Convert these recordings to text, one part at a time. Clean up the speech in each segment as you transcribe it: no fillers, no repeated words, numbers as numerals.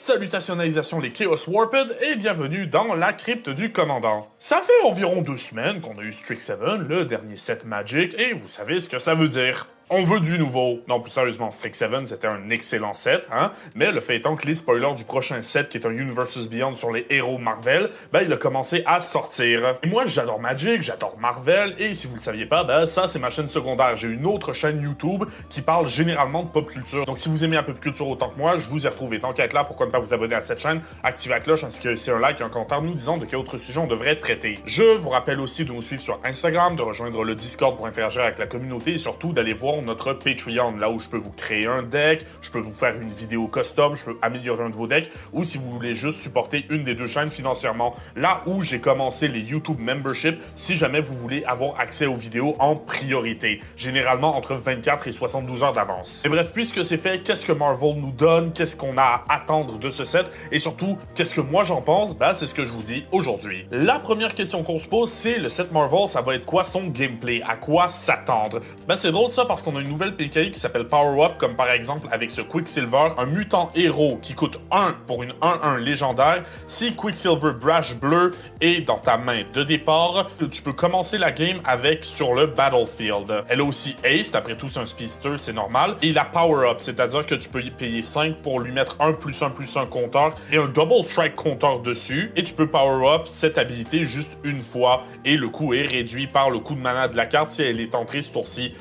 Salutationalisation les Chaos Warped et bienvenue dans la crypte du commandant. Ça fait environ 2 semaines qu'on a eu Strix 7, le dernier set Magic, et vous savez ce que ça veut dire. On veut du nouveau. Non, plus sérieusement, Strix 7, c'était un excellent set, hein, mais le fait étant que les spoilers du prochain set, qui est un Universus Beyond sur les héros Marvel, ben, il a commencé à sortir. Et moi, j'adore Magic, j'adore Marvel, et si vous le saviez pas, ben, ça, c'est ma chaîne secondaire. J'ai une autre chaîne YouTube qui parle généralement de pop culture. Donc, si vous aimez la pop culture autant que moi, je vous ai retrouvé. Tant qu'à être là, pourquoi ne pas vous abonner à cette chaîne, activer la cloche, ainsi que laisser un like et un commentaire nous disant de quel autre sujet on devrait traiter. Je vous rappelle aussi de nous suivre sur Instagram, de rejoindre le Discord pour interagir avec la communauté, et surtout d'aller voir notre Patreon, là où je peux vous créer un deck, je peux vous faire une vidéo custom, je peux améliorer un de vos decks, ou si vous voulez juste supporter une des deux chaînes financièrement, là où j'ai commencé les YouTube Membership, si jamais vous voulez avoir accès aux vidéos en priorité, généralement entre 24 et 72 heures d'avance. Et bref, puisque c'est fait, qu'est-ce que Marvel nous donne, qu'est-ce qu'on a à attendre de ce set, et surtout, qu'est-ce que moi j'en pense, ben c'est ce que je vous dis aujourd'hui. La première question qu'on se pose, c'est le set Marvel, ça va être quoi son gameplay, à quoi s'attendre? Ben c'est drôle ça, parce qu'on a une nouvelle mécanique qui s'appelle Power Up, comme par exemple avec ce Quicksilver, un mutant héros qui coûte 1 pour une 1-1 légendaire. Si Quicksilver Brash Bleu est dans ta main de départ, tu peux commencer la game avec sur le Battlefield. Elle a aussi Haste, après tout c'est un speedster, c'est normal, et la Power Up, c'est-à-dire que tu peux y payer 5 pour lui mettre 1+1+1 compteur et un Double Strike compteur dessus, et tu peux Power Up cette habilité juste une fois, et le coût est réduit par le coût de mana de la carte si elle est entrée ce tour-ci.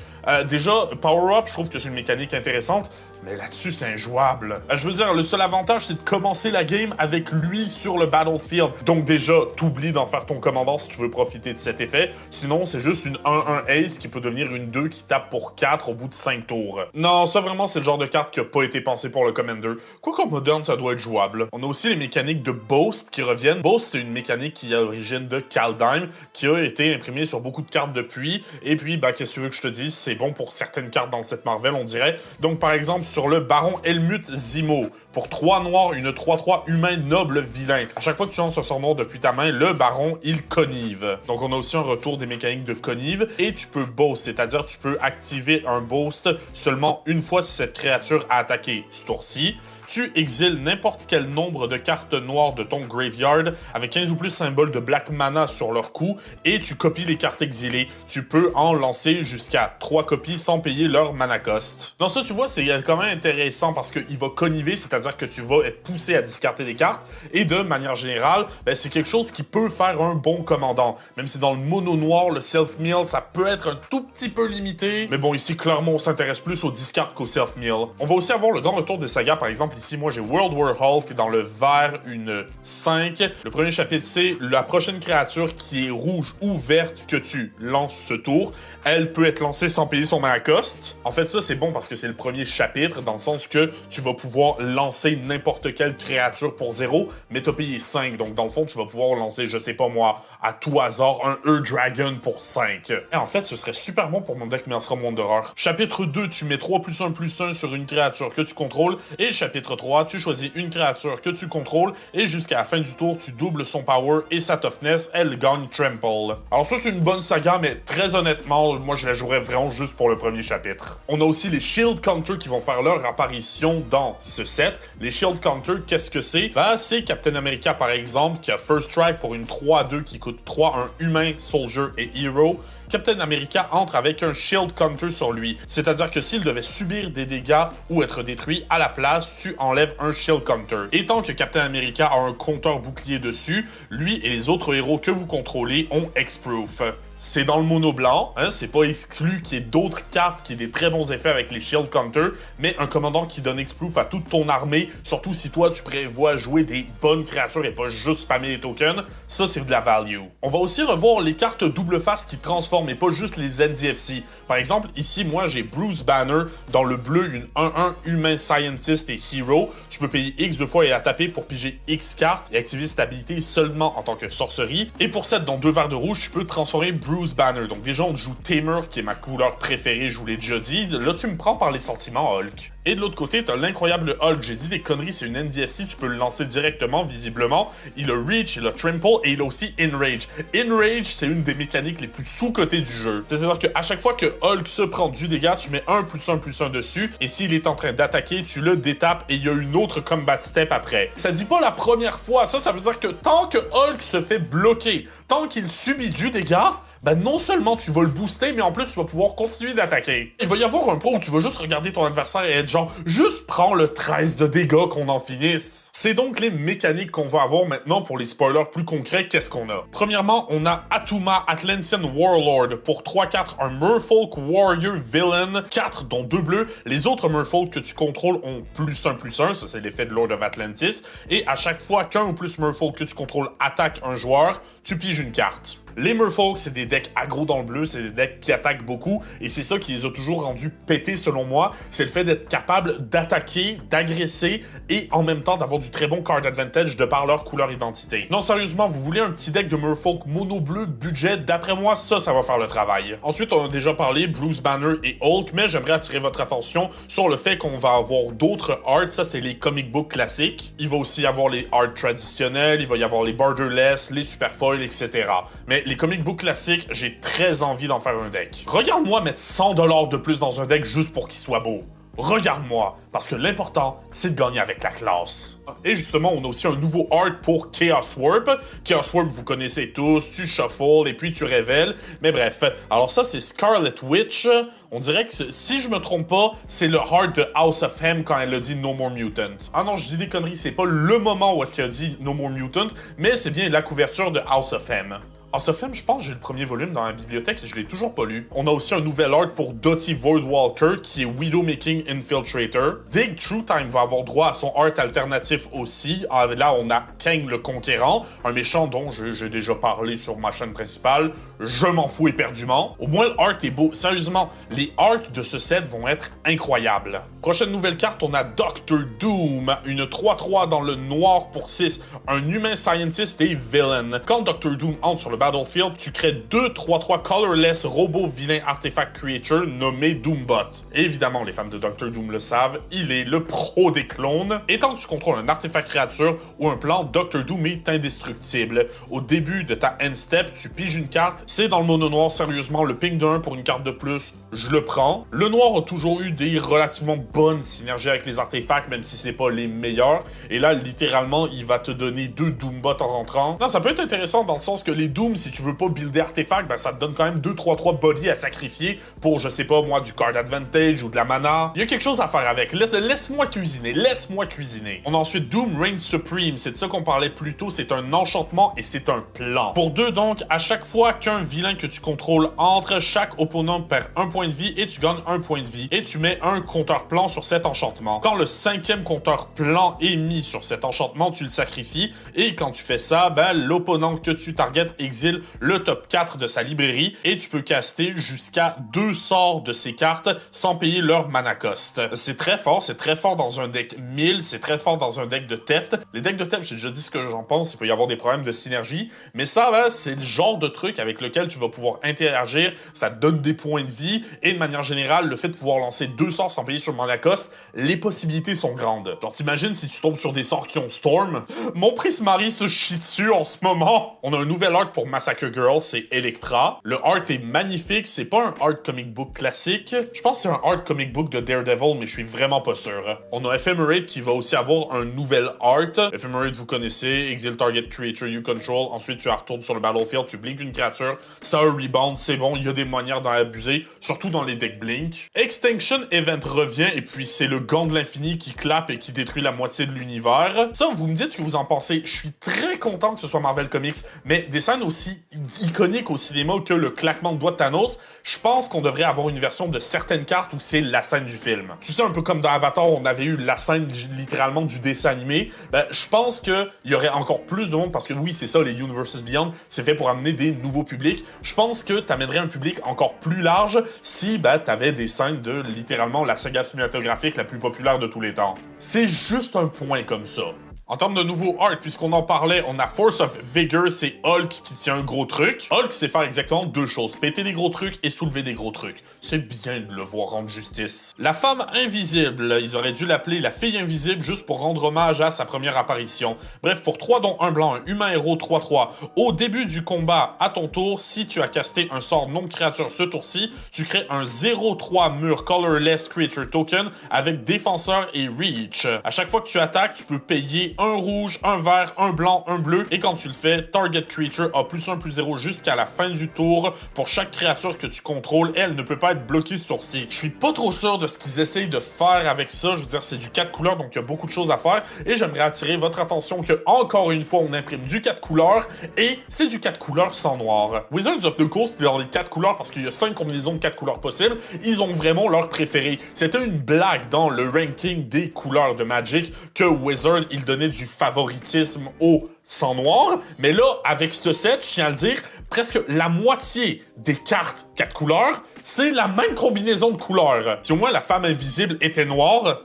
Déjà, Power Up, je trouve que c'est une mécanique intéressante, mais là-dessus, c'est injouable. Je veux dire, le seul avantage, c'est de commencer la game avec lui sur le Battlefield. Donc déjà, t'oublies d'en faire ton commandant si tu veux profiter de cet effet. Sinon, c'est juste une 1-1 Ace qui peut devenir une 2 qui tape pour 4 au bout de 5 tours. Non, ça vraiment, c'est le genre de carte qui a pas été pensé pour le Commander. Quoi qu'en moderne, ça doit être jouable. On a aussi les mécaniques de Boast qui reviennent. Boast, c'est une mécanique qui a l'origine de Kaldheim, qui a été imprimée sur beaucoup de cartes depuis. Et puis, bah, qu'est-ce que tu veux que je te dise? C'est bon pour certaines cartes dans le set Marvel, on dirait. Donc, par exemple, sur le Baron Helmut Zemo, pour 3 noirs, une 3-3 humain noble vilain. À chaque fois que tu lances un sort noir depuis ta main, le Baron, il connive. Donc, on a aussi un retour des mécaniques de connive. Et tu peux boast, c'est-à-dire tu peux activer un boast seulement une fois si cette créature a attaqué ce tour-ci. Tu exiles n'importe quel nombre de cartes noires de ton graveyard avec 15 ou plus symboles de Black Mana sur leur coup et tu copies les cartes exilées. Tu peux en lancer jusqu'à 3 copies sans payer leur mana cost. Donc ça, tu vois, c'est quand même intéressant parce qu'il va conniver, c'est-à-dire que tu vas être poussé à discarter des cartes et de manière générale, ben, c'est quelque chose qui peut faire un bon commandant. Même si dans le mono noir, le self-mill, ça peut être un tout petit peu limité. Mais bon, ici, clairement, on s'intéresse plus au discard qu'au self-mill. On va aussi avoir le grand retour des sagas, par exemple, ici, moi, j'ai World War Hulk dans le vert, une 5. Le premier chapitre, c'est la prochaine créature qui est rouge ou verte que tu lances ce tour. Elle peut être lancée sans payer son mana cost. En fait, ça, c'est bon parce que c'est le premier chapitre, dans le sens que tu vas pouvoir lancer n'importe quelle créature pour 0, mais t'as payé 5. Donc, dans le fond, tu vas pouvoir lancer, je sais pas moi, à tout hasard, un E-Dragon pour 5. Et en fait, ce serait super bon pour mon deck Maelstrom Wanderer. Chapitre 2, tu mets 3+1+1 sur une créature que tu contrôles. Et chapitre 3, tu choisis une créature que tu contrôles et jusqu'à la fin du tour, tu doubles son power et sa toughness, elle gagne Trample. Alors ça, c'est une bonne saga, mais très honnêtement, moi, je la jouerais vraiment juste pour le premier chapitre. On a aussi les Shield Counter qui vont faire leur apparition dans ce set. Les Shield Counter, qu'est-ce que c'est? Ben, c'est Captain America, par exemple, qui a First Strike pour une 3-2 qui coûte 3, un humain, soldier et hero. Captain America entre avec un Shield Counter sur lui. C'est-à-dire que s'il devait subir des dégâts ou être détruit, à la place, tu enlèves un Shield Counter. Et tant que Captain America a un compteur bouclier dessus, lui et les autres héros que vous contrôlez ont X-Proof. C'est dans le mono blanc, hein, c'est pas exclu qu'il y ait d'autres cartes qui aient des très bons effets avec les Shield Counter, mais un commandant qui donne X-Proof à toute ton armée, surtout si toi tu prévois jouer des bonnes créatures et pas juste spammer les tokens, ça c'est de la value. On va aussi revoir les cartes double face qui transforment et pas juste les NDFC. Par exemple, ici moi j'ai Bruce Banner dans le bleu, une 1-1 humain scientist et hero. Tu peux payer X 2 fois et la taper pour piger X cartes et activer cette habilité seulement en tant que sorcerie. Et pour cette dans 2 verres de rouge, tu peux transformer Bruce Banner. Donc déjà, on joue Tamer, qui est ma couleur préférée, je vous l'ai déjà dit. Là, tu me prends par les sentiments, Hulk. Et de l'autre côté, t'as l'incroyable Hulk. J'ai dit des conneries, c'est une NDFC, tu peux le lancer directement, visiblement. Il a Reach, il a Trample et il a aussi Enrage. Enrage, c'est une des mécaniques les plus sous-cotées du jeu. C'est-à-dire qu'à chaque fois que Hulk se prend du dégât, tu mets 1+1+1 dessus, et s'il est en train d'attaquer, tu le détapes et il y a une autre combat step après. Ça dit pas la première fois, ça veut dire que tant que Hulk se fait bloquer, tant qu'il subit du dégât, ben non seulement tu vas le booster, mais en plus tu vas pouvoir continuer d'attaquer. Il va y avoir un point où tu vas juste regarder ton adversaire et être genre, juste prends le 13 de dégâts qu'on en finisse. C'est donc les mécaniques qu'on va avoir maintenant pour les spoilers plus concrets. Qu'est-ce qu'on a? Premièrement, on a Attuma Atlantean Warlord pour 3-4, un Merfolk Warrior Villain, 4 dont 2 bleus. Les autres Merfolk que tu contrôles ont +1+1, ça c'est l'effet de Lord of Atlantis. Et à chaque fois qu'un ou plus Merfolk que tu contrôles attaque un joueur, tu piges une carte. Les Merfolk, c'est des decks aggro dans le bleu, c'est des decks qui attaquent beaucoup, et c'est ça qui les a toujours rendus pétés selon moi, c'est le fait d'être capable d'attaquer, d'agresser, et en même temps d'avoir du très bon card advantage de par leur couleur identité. Non, sérieusement, vous voulez un petit deck de Merfolk mono bleu budget, d'après moi, ça va faire le travail. Ensuite, on a déjà parlé Bruce Banner et Hulk, mais j'aimerais attirer votre attention sur le fait qu'on va avoir d'autres arts, ça c'est les comic books classiques. Il va aussi y avoir les arts traditionnels, il va y avoir les borderless, les superfoils, etc. Mais les comic books classiques, j'ai très envie d'en faire un deck. Regarde-moi mettre 100$ de plus dans un deck juste pour qu'il soit beau. Regarde-moi, parce que l'important, c'est de gagner avec la classe. Et justement, on a aussi un nouveau art pour Chaos Warp. Chaos Warp, vous connaissez tous, tu shuffles et puis tu révèles. Mais bref, alors ça, c'est Scarlet Witch. On dirait que, si je me trompe pas, c'est le art de House of M quand elle a dit No More Mutant. Ah non, je dis des conneries, c'est pas le moment où est-ce qu'elle a dit No More Mutant, mais c'est bien la couverture de House of M. House of M, je pense que j'ai le premier volume dans la bibliothèque et je l'ai toujours pas lu. On a aussi un nouvel art pour Dottie Voidwalker qui est Widowmaking Infiltrator. Dig True Time va avoir droit à son art alternatif aussi. Là, on a Kang le Conquérant, un méchant dont j'ai déjà parlé sur ma chaîne principale. Je m'en fous éperdument. Au moins, le art est beau. Sérieusement, les arts de ce set vont être incroyables. Prochaine nouvelle carte, on a Doctor Doom, une 3-3 dans le noir pour 6, un humain scientist et villain. Quand Doctor Doom entre sur le battlefield, tu crées 2 3-3 colorless robots vilains artefact creature nommés Doombot. Et évidemment, les fans de Doctor Doom le savent, il est le pro des clones. Et tant que tu contrôles un artefact créature ou un plan, Doctor Doom est indestructible. Au début de ta end step, tu piges une carte. C'est dans le mono noir, sérieusement, le ping de 1 pour une carte de plus, je le prends. Le noir a toujours eu des relativement bonnes synergies avec les artefacts, même si c'est pas les meilleurs. Et là, littéralement, il va te donner 2 Doombot en rentrant. Non, ça peut être intéressant dans le sens que les Doom, si tu veux pas builder artefact, ben ça te donne quand même 2-3-3 body à sacrifier pour, je sais pas moi, du card advantage ou de la mana. Il y a quelque chose à faire avec. Laisse-moi cuisiner, laisse-moi cuisiner. On a ensuite Doom Reign Supreme, c'est de ça qu'on parlait plus tôt, c'est un enchantement et c'est un plan. Pour 2 donc, à chaque fois qu'un vilain que tu contrôles entre, chaque opponent perd 1 point de vie et tu gagnes 1 point de vie. Et tu mets un compteur plan sur cet enchantement. Quand le 5e compteur plan est mis sur cet enchantement, tu le sacrifies. Et quand tu fais ça, ben, l'opponent que tu targetes exile le top 4 de sa librairie et tu peux caster jusqu'à 2 sorts de ces cartes sans payer leur mana cost. C'est très fort dans un deck 1000, c'est très fort dans un deck de theft. Les decks de theft, j'ai déjà dit ce que j'en pense, il peut y avoir des problèmes de synergie, mais ça, ben, c'est le genre de truc avec lequel tu vas pouvoir interagir, ça te donne des points de vie et de manière générale, le fait de pouvoir lancer 2 sorts sans payer sur mana cost, les possibilités sont grandes. Genre, t'imagines si tu tombes sur des sorts qui ont Storm? Mon Prismari se chie dessus en ce moment! On a un nouvel art pour Massacre Girl, c'est Electra. Le art est magnifique, c'est pas un art comic book classique. Je pense que c'est un art comic book de Daredevil, mais je suis vraiment pas sûr. On a Ephemerate qui va aussi avoir un nouvel art. Ephemerate, vous connaissez, exile target creature you control, ensuite tu la retournes sur le battlefield, tu blinkes une créature, ça a un rebound, c'est bon, il y a des manières d'en abuser, surtout dans les decks Blink. Extinction Event revient, et puis c'est le gant de l'infini qui clappe et qui détruit la moitié de l'univers. Ça, vous me dites ce que vous en pensez. Je suis très content que ce soit Marvel Comics, mais des scènes aussi iconiques au cinéma que le claquement de doigts de Thanos, je pense qu'on devrait avoir une version de certaines cartes où c'est la scène du film. Tu sais, un peu comme dans Avatar, on avait eu la scène littéralement du dessin animé. Ben, je pense qu'il y aurait encore plus de monde, parce que oui, c'est ça, les Universes Beyond, c'est fait pour amener des nouveaux publics. Je pense que t'amènerais un public encore plus large si ben, t'avais des scènes de littéralement la saga cinématographique la plus populaire de tous les temps. C'est juste un point comme ça. En termes de nouveaux art, puisqu'on en parlait, on a Force of Vigor, c'est Hulk qui tient un gros truc. Hulk sait faire exactement deux choses, péter des gros trucs et soulever des gros trucs. C'est bien de le voir rendre justice. La femme invisible, ils auraient dû l'appeler la fille invisible juste pour rendre hommage à sa première apparition. Bref, pour 3 dont un blanc, un humain héros 3-3, au début du combat, à ton tour, si tu as casté un sort non créature ce tour-ci, tu crées un 0-3 mur colorless creature token avec défenseur et reach. À chaque fois que tu attaques, tu peux payer un rouge, un vert, un blanc, un bleu, et quand tu le fais, target creature a +1/+0 jusqu'à la fin du tour pour chaque créature que tu contrôles. Elle ne peut pas être bloquée ce tour-ci. Je suis pas trop sûr de ce qu'ils essayent de faire avec ça. Je veux dire, c'est du 4 couleurs, donc il y a beaucoup de choses à faire, et j'aimerais attirer votre attention que, encore une fois, on imprime du 4 couleurs, et c'est du 4 couleurs sans noir. Wizards of the Coast, c'est dans les 4 couleurs parce qu'il y a 5 combinaisons de 4 couleurs possibles. Ils ont vraiment leur préféré. C'était une blague dans le ranking des couleurs de Magic que Wizard, il donnait du favoritisme au sans noir, mais là, avec ce set, je tiens à le dire, presque la moitié des cartes 4 couleurs, c'est la même combinaison de couleurs. Si au moins la femme invisible était noire...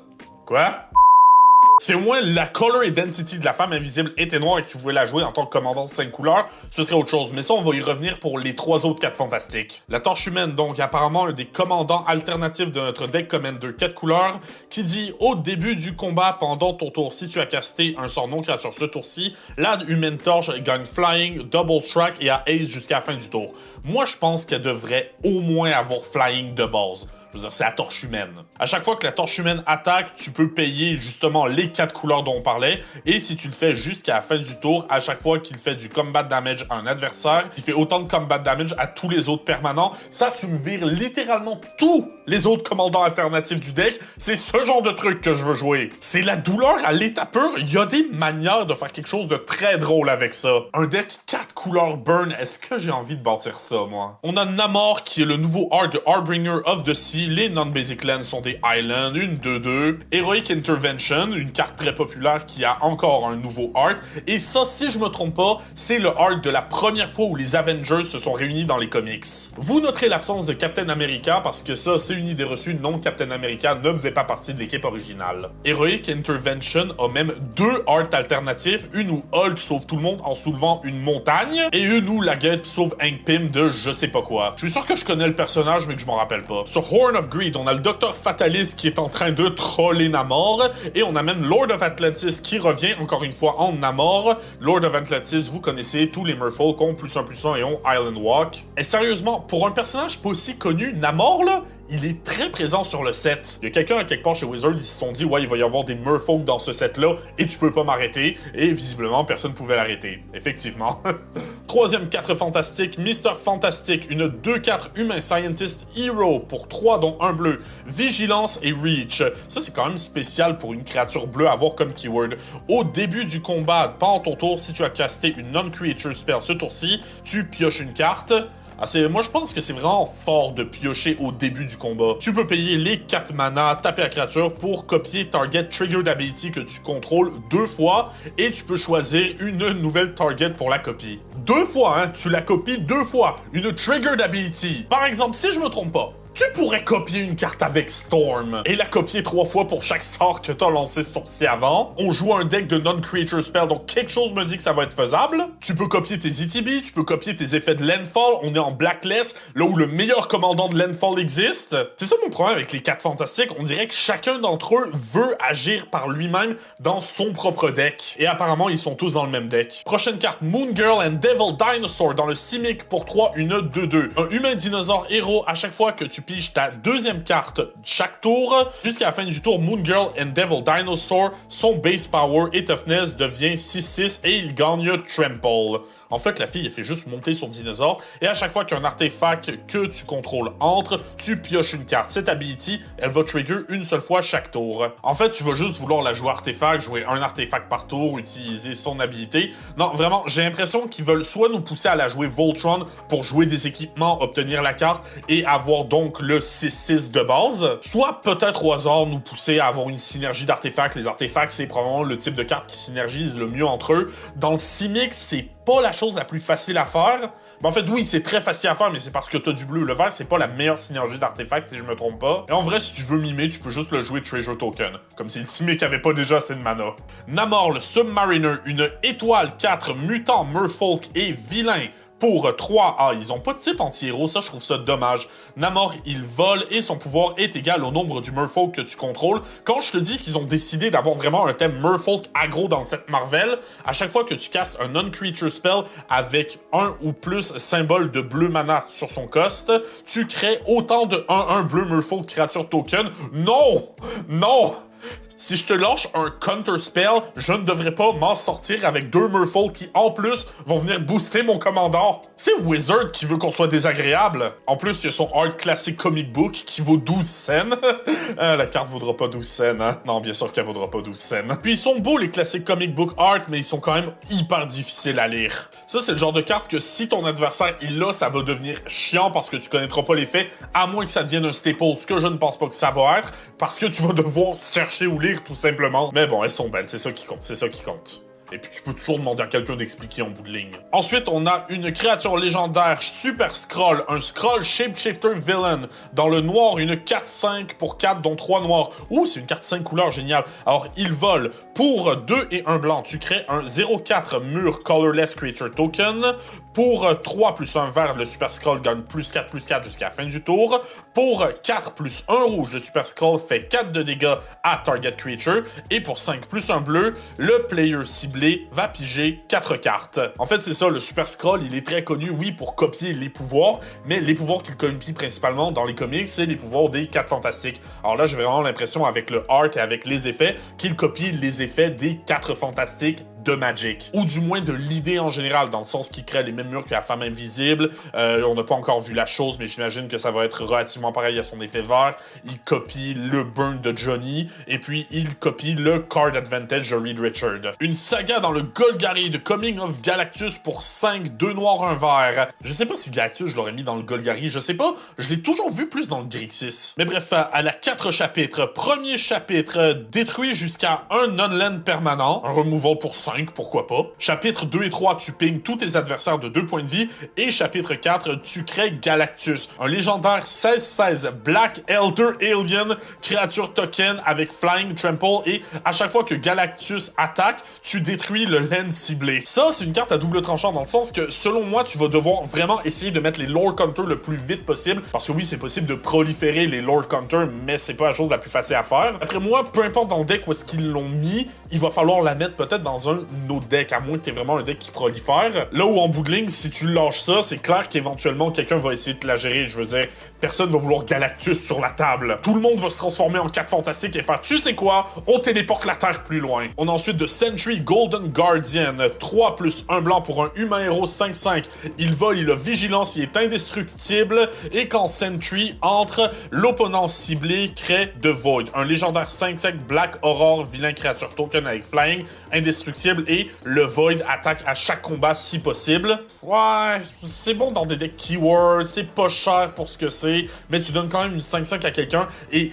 Quoi? Si au moins la color identity de la femme invisible était noire et que tu pouvais la jouer en tant que commandant de 5 couleurs, ce serait autre chose. Mais ça, on va y revenir pour les 3 autres 4 fantastiques. La torche humaine, donc, apparemment un des commandants alternatifs de notre deck Commander 4 couleurs, qui dit au début du combat, pendant ton tour, si tu as casté un sort non créature ce tour-ci, la humaine torche gagne flying, double strike et a ace jusqu'à la fin du tour. Moi, je pense qu'elle devrait au moins avoir flying de base. Je veux dire, c'est la torche humaine. À chaque fois que la torche humaine attaque, tu peux payer justement les 4 couleurs dont on parlait. Et si tu le fais jusqu'à la fin du tour, à chaque fois qu'il fait du combat damage à un adversaire, il fait autant de combat damage à tous les autres permanents. Ça, tu me vires littéralement tous les autres commandants alternatifs du deck. C'est ce genre de truc que je veux jouer. C'est la douleur à l'état pur. Il y a des manières de faire quelque chose de très drôle avec ça. Un deck 4 couleurs burn, est-ce que j'ai envie de bâtir ça, moi? On a Namor, qui est le nouveau art de Harbinger of the Sea. Les non-basic lands sont des Islands, une 2-2. Heroic Intervention, une carte très populaire qui a encore un nouveau art. Et ça, si je me trompe pas, c'est le art de la première fois où les Avengers se sont réunis dans les comics. Vous noterez l'absence de Captain America parce que ça, c'est une idée reçue. Non, Captain America ne faisait pas partie de l'équipe originale. Heroic Intervention a même 2 arts alternatifs. Une où Hulk sauve tout le monde en soulevant une montagne et une où la guette sauve Hank Pym de je sais pas quoi. Je suis sûr que je connais le personnage mais que je m'en rappelle pas. Sur Horn of Greed, on a le Docteur Fatalis qui est en train de troller Namor, et on a même Lord of Atlantis qui revient encore une fois en Namor. Lord of Atlantis, vous connaissez, tous les Merfolk ont +1/+1 et ont Island Walk. Et sérieusement, pour un personnage pas aussi connu, Namor, là, il est très présent sur le set. Il y a quelqu'un à quelque part chez Wizards, ils se sont dit, ouais, il va y avoir des Merfolk dans ce set-là, et tu peux pas m'arrêter. Et visiblement, personne pouvait l'arrêter. Effectivement. Troisième 4 fantastique, Mr. Fantastic, une 2-4 humain scientist hero pour 3 dont un bleu, vigilance et reach. Ça, c'est quand même spécial pour une créature bleue à avoir comme keyword. Au début du combat, pendant ton tour, si tu as casté une non-creature spell ce tour-ci, tu pioches une carte. Moi, je pense que c'est vraiment fort de piocher au début du combat. Tu peux payer les 4 mana, taper la créature pour copier target triggered ability que tu contrôles 2 fois, et tu peux choisir une nouvelle target pour la copie. 2 fois, hein? Tu la copies 2 fois. Une triggered ability. Par exemple, si je me trompe pas, tu pourrais copier une carte avec Storm et la copier 3 fois pour chaque sort que t'as lancé ce tour-ci avant. On joue un deck de non-creature spell, donc quelque chose me dit que ça va être faisable. Tu peux copier tes ETB, tu peux copier tes effets de Landfall. On est en Blacklist, là où le meilleur commandant de Landfall existe. C'est ça mon problème avec les 4 fantastiques. On dirait que chacun d'entre eux veut agir par lui-même dans son propre deck. Et apparemment, ils sont tous dans le même deck. Prochaine carte, Moon Girl and Devil Dinosaur dans le Simic pour 3, une 2-2. Un humain dinosaure héros, à chaque fois que tu piges ta deuxième carte chaque tour, jusqu'à la fin du tour, Moon Girl and Devil Dinosaur, son base power et toughness devient 6-6 et il gagne Trample. En fait, la fille, elle fait juste monter son dinosaure, et à chaque fois qu'un artefact que tu contrôles entre, tu pioches une carte. Cette ability, elle va trigger une seule fois chaque tour. En fait, tu vas juste vouloir la jouer artefact, jouer un artefact par tour, utiliser son habilité. Non, vraiment, j'ai l'impression qu'ils veulent soit nous pousser à la jouer Voltron pour jouer des équipements, obtenir la carte, et avoir donc donc le 6-6 de base, soit peut-être au hasard nous pousser à avoir une synergie d'artefacts. Les artefacts, c'est probablement le type de carte qui synergise le mieux entre eux. Dans le Simic, c'est pas la chose la plus facile à faire. Ben, en fait, oui, c'est très facile à faire, mais c'est parce que t'as du bleu. Le vert, c'est pas la meilleure synergie d'artefacts, si je me trompe pas. Et en vrai, si tu veux mimer, tu peux juste le jouer Treasure Token. Comme si le Simic avait pas déjà assez de mana. Namor, le Submariner, une étoile 4, mutant, merfolk et vilain. Pour 3, ils ont pas de type anti-héros, ça je trouve ça dommage. Namor, il vole et son pouvoir est égal au nombre du Merfolk que tu contrôles. Quand je te dis qu'ils ont décidé d'avoir vraiment un thème Merfolk aggro dans cette Marvel, à chaque fois que tu castes un non-creature spell avec un ou plus symbole de bleu mana sur son cost, tu crées autant de 1-1 bleu Merfolk créature token. Non! Non! Si je te lâche un counter spell, je ne devrais pas m'en sortir avec 2 Merfolk qui, en plus, vont venir booster mon commandant. C'est Wizard qui veut qu'on soit désagréable. En plus, il y a son Art Classic Comic Book qui vaut 12 cents. La carte vaudra pas 12 cents, hein? Non, bien sûr qu'elle vaudra pas 12 cents. Puis ils sont beaux, les Classic Comic Book Art, mais ils sont quand même hyper difficiles à lire. Ça, c'est le genre de carte que si ton adversaire il l'a, ça va devenir chiant parce que tu connaîtras pas l'effet, à moins que ça devienne un staple, ce que je ne pense pas que ça va être, parce que tu vas devoir chercher ou lire tout simplement. Mais bon, elles sont belles, c'est ça qui compte, c'est ça qui compte. Et puis tu peux toujours demander à quelqu'un d'expliquer en bout de ligne. Ensuite, on a une créature légendaire Super Skrull, un Skrull Shapeshifter Villain. Dans le noir, une 4-5 pour 4, dont 3 noirs. Ouh, c'est une carte 5 couleurs, génial. Alors, il vole. Pour 2 et 1 blanc, tu crées un 0-4 mur Colorless Creature Token. Pour 3 plus 1 vert, le Super Skrull gagne plus 4 jusqu'à la fin du tour. Pour 4 plus 1 rouge, le Super Skrull fait 4 de dégâts à Target Creature. Et pour 5 plus 1 bleu, le player ciblé va piger 4 cartes. En fait, c'est ça, le Super Skrull, il est très connu, oui, pour copier les pouvoirs, mais les pouvoirs qu'il copie principalement dans les comics, c'est les pouvoirs des 4 fantastiques. Alors là, j'ai vraiment l'impression, avec le art et avec les effets, qu'il copie les effets des 4 fantastiques de Magic. Ou du moins de l'idée en général, dans le sens qu'il crée les mêmes murs que la femme invisible. On n'a pas encore vu la chose, mais j'imagine que ça va être relativement pareil à son effet vert. Il copie le burn de Johnny, et puis il copie le card advantage de Reed Richard. Une saga dans le Golgari de Coming of Galactus pour 5, 2 noirs, 1 vert. Je sais pas si Galactus, je l'aurais mis dans le Golgari, je sais pas. Je l'ai toujours vu plus dans le Grixis. Mais bref, à la 4 chapitres. Premier chapitre, détruit jusqu'à un non-land permanent. Un removal pour 5. Pourquoi pas. Chapitre 2 et 3, tu pings tous tes adversaires de 2 points de vie. Et chapitre 4, tu crées Galactus. Un légendaire 16-16 Black Elder Alien, créature token avec Flying Trample. Et à chaque fois que Galactus attaque, tu détruis le land ciblé. Ça, c'est une carte à double tranchant dans le sens que, selon moi, tu vas devoir vraiment essayer de mettre les lore counters le plus vite possible. Parce que oui, c'est possible de proliférer les lore counters, mais c'est pas la chose la plus facile à faire. Après moi, peu importe dans le deck où est-ce qu'ils l'ont mis, il va falloir la mettre peut-être dans un autre deck, à moins que tu aies vraiment un deck qui prolifère. Là où en bout de ligne, si tu lâches ça, c'est clair qu'éventuellement quelqu'un va essayer de te la gérer. Je veux dire, personne va vouloir Galactus sur la table. Tout le monde va se transformer en 4 fantastiques et faire, tu sais quoi, on téléporte la Terre plus loin. On a ensuite de Sentry Golden Guardian, 3 plus 1 blanc pour un humain héros 5-5. Il vole, il a vigilance, il est indestructible, et quand Sentry entre, l'opponent ciblé crée de Void. Un légendaire 5-5 Black Aurore, vilain créature token avec Flying, indestructible, et le Void attaque à chaque combat si possible. Ouais, c'est bon dans des decks keywords, c'est pas cher pour ce que c'est, mais tu donnes quand même une 5-5 à quelqu'un, et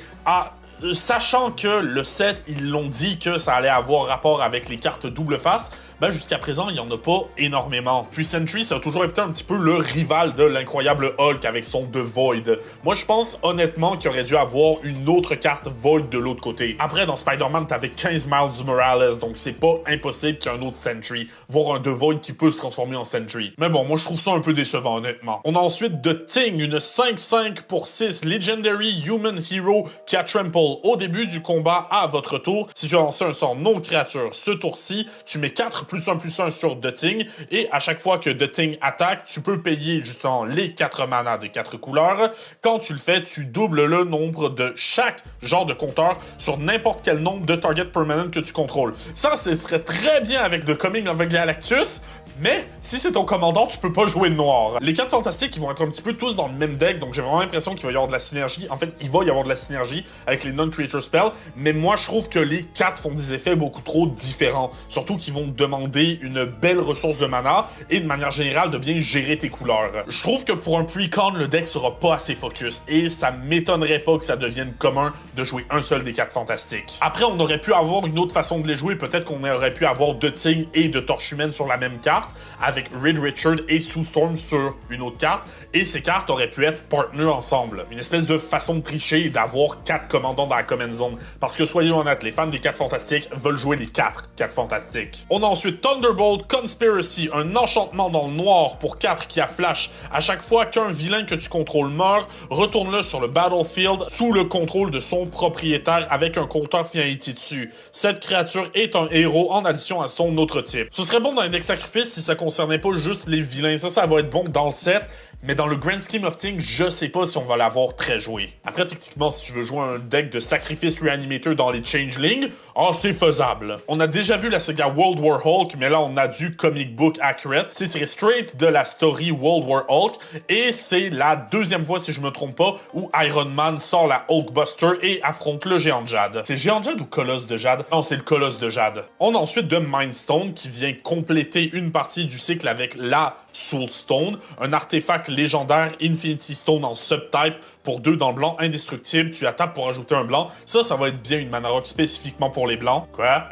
sachant que le set, ils l'ont dit que ça allait avoir rapport avec les cartes double face, ben jusqu'à présent, il n'y en a pas énormément. Puis Sentry, ça a toujours été un petit peu le rival de l'incroyable Hulk avec son The Void. Moi, je pense honnêtement qu'il aurait dû avoir une autre carte Void de l'autre côté. Après, dans Spider-Man, t'avais 15 Miles Morales, donc c'est pas impossible qu'il y ait un autre Sentry, voire un The Void qui peut se transformer en Sentry. Mais bon, moi, je trouve ça un peu décevant, honnêtement. On a ensuite The Thing, une 5-5 pour 6 Legendary Human Hero qui a Trample. Au début du combat, à votre tour, si tu as lancé un sort non créature ce tour-ci, tu mets 4 plus 1 sur The Thing, et à chaque fois que The Thing attaque, tu peux payer justement les 4 manas de 4 couleurs. Quand tu le fais, tu doubles le nombre de chaque genre de compteur sur n'importe quel nombre de targets permanents que tu contrôles. Ça, ce serait très bien avec The Coming of Galactus, Mais, si c'est ton commandant, tu peux pas jouer de noir. Les cartes fantastiques, ils vont être un petit peu tous dans le même deck, donc j'ai vraiment l'impression qu'il va y avoir de la synergie. En fait, il va y avoir de la synergie avec les non-creature spells, mais moi, je trouve que les 4 font des effets beaucoup trop différents. Surtout qu'ils vont demander une belle ressource de mana, et de manière générale, de bien gérer tes couleurs. Je trouve que pour un pre-con, le deck sera pas assez focus, et ça m'étonnerait pas que ça devienne commun de jouer un seul des 4 fantastiques. Après, on aurait pu avoir une autre façon de les jouer, peut-être qu'on aurait pu avoir de Ting et de Torche Humaine sur la même carte, avec Reed Richard et Sue Storm sur une autre carte, et ces cartes auraient pu être partners ensemble. Une espèce de façon de tricher et d'avoir 4 commandants dans la command zone. Parce que soyons honnêtes, les fans des 4 fantastiques veulent jouer les 4 fantastiques. On a ensuite Thunderbolt Conspiracy, un enchantement dans le noir pour 4 qui a flash. À chaque fois qu'un vilain que tu contrôles meurt, retourne-le sur le battlefield sous le contrôle de son propriétaire avec un compteur Finality dessus. Cette créature est un héros en addition à son autre type. Ce serait bon dans un deck sacrifice si ça concernait pas juste les vilains. Ça va être bon dans le set, mais dans le grand scheme of things, je sais pas si on va l'avoir très joué. Après, techniquement, si tu veux jouer un deck de sacrifice reanimator dans les changelings, c'est faisable. On a déjà vu la saga World War Hulk, mais là, on a du comic book accurate. C'est tiré straight de la story World War Hulk, et c'est la deuxième fois, si je me trompe pas, où Iron Man sort la Hulkbuster et affronte le Géant de Jade. C'est Géant de Jade ou Colosse de Jade? Non, c'est le Colosse de Jade. On a ensuite de Mindstone, qui vient compléter une partie du cycle avec la Soulstone, un artefact légendaire Infinity Stone en subtype pour 2 dans le blanc, indestructible. Tu la tapes pour ajouter un blanc. Ça va être bien une mana rock spécifiquement pour les blancs. Quoi?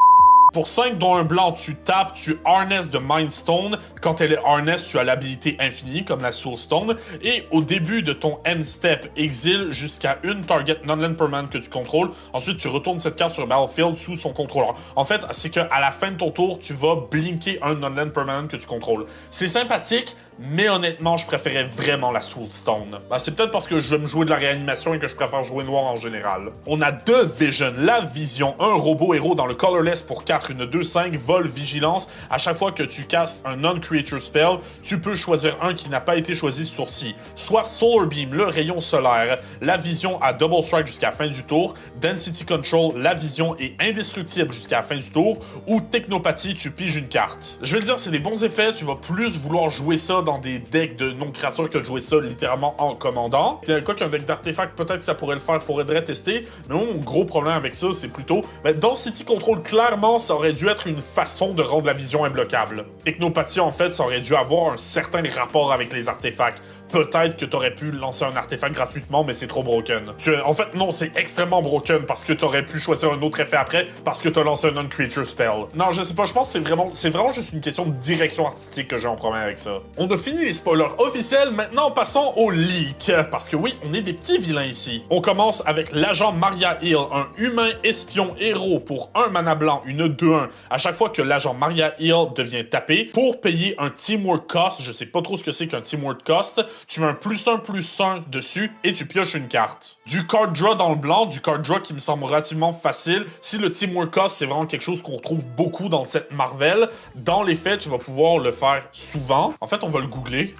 Pour 5 dont un blanc, tu tapes, tu harness de Mindstone. Quand elle est harness, tu as l'habilité infinie, comme la Soulstone. Et au début de ton end step, exile jusqu'à une target non-land permanent que tu contrôles. Ensuite, tu retournes cette carte sur le battlefield sous son contrôleur. En fait, c'est qu'à la fin de ton tour, tu vas blinker un non-land permanent que tu contrôles. C'est sympathique, mais honnêtement, je préférais vraiment la Soulstone. C'est peut-être parce que je veux me jouer de la réanimation et que je préfère jouer noir en général. On a deux Vision, la Vision, un robot héros dans le colorless pour 4, une 2-5, vol, vigilance. À chaque fois que tu castes un non-creature spell, tu peux choisir un qui n'a pas été choisi ce tour-ci. Soit Solar Beam, le rayon solaire, la Vision à double strike jusqu'à la fin du tour, Density Control, la Vision est indestructible jusqu'à la fin du tour, ou Technopathie, tu piges une carte. Je vais le dire, c'est des bons effets, tu vas plus vouloir jouer ça dans des decks de non-créatures que de jouer ça littéralement en commandant. Quoi qu'un deck d'artefacts, peut-être que ça pourrait le faire, faudrait tester, mais mon gros problème avec ça, c'est plutôt, dans City Control, clairement, ça aurait dû être une façon de rendre la vision imbloquable. Technopathie, en fait, ça aurait dû avoir un certain rapport avec les artefacts. Peut-être que t'aurais pu lancer un artefact gratuitement, mais c'est trop broken. En fait, non, c'est extrêmement broken parce que t'aurais pu choisir un autre effet après parce que t'as lancé un non-creature spell. Non, je sais pas, je pense que c'est vraiment juste une question de direction artistique que j'ai en problème avec ça. On a fini les spoilers officiels, maintenant passons au leak. Parce que oui, on est des petits vilains ici. On commence avec l'agent Maria Hill, un humain espion héros pour un mana blanc, une 2-1. À chaque fois que l'agent Maria Hill devient tapé, pour payer un teamwork cost, je sais pas trop ce que c'est qu'un teamwork cost, tu mets un +1/+1 dessus et tu pioches une carte. Du card draw dans le blanc, du card draw qui me semble relativement facile. Si le teamwork cost, c'est vraiment quelque chose qu'on retrouve beaucoup dans cette Marvel, dans les faits, tu vas pouvoir le faire souvent. En fait, on va le googler.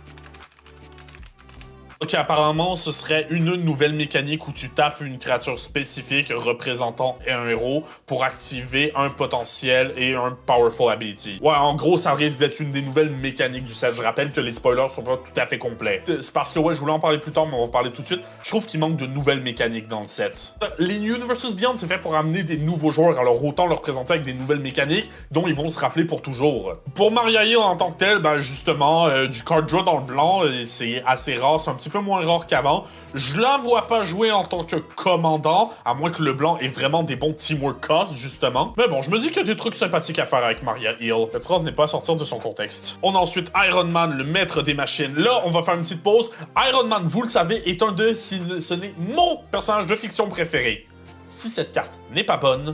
Ok, apparemment, ce serait une nouvelle mécanique où tu tapes une créature spécifique représentant un héros pour activer un potentiel et un powerful ability. Ouais, en gros, ça risque d'être une des nouvelles mécaniques du set. Je rappelle que les spoilers sont pas tout à fait complets. C'est parce que, ouais, je voulais en parler plus tard, mais on va en parler tout de suite. Je trouve qu'il manque de nouvelles mécaniques dans le set. Les Universes Beyond, c'est fait pour amener des nouveaux joueurs, alors autant leur présenter avec des nouvelles mécaniques dont ils vont se rappeler pour toujours. Pour Maria Hill en tant que tel, ben justement, du card draw dans le blanc, c'est assez rare, c'est un petit peu moins rare qu'avant. Je la vois pas jouer en tant que commandant, à moins que le blanc ait vraiment des bons teamwork costs, justement. Mais bon, je me dis qu'il y a des trucs sympathiques à faire avec Maria Hill. Cette phrase n'est pas à sortir de son contexte. On a ensuite Iron Man, le maître des machines. Là, on va faire une petite pause. Iron Man, vous le savez, est un de, si ce n'est mon personnage de fiction préféré. Si cette carte n'est pas bonne,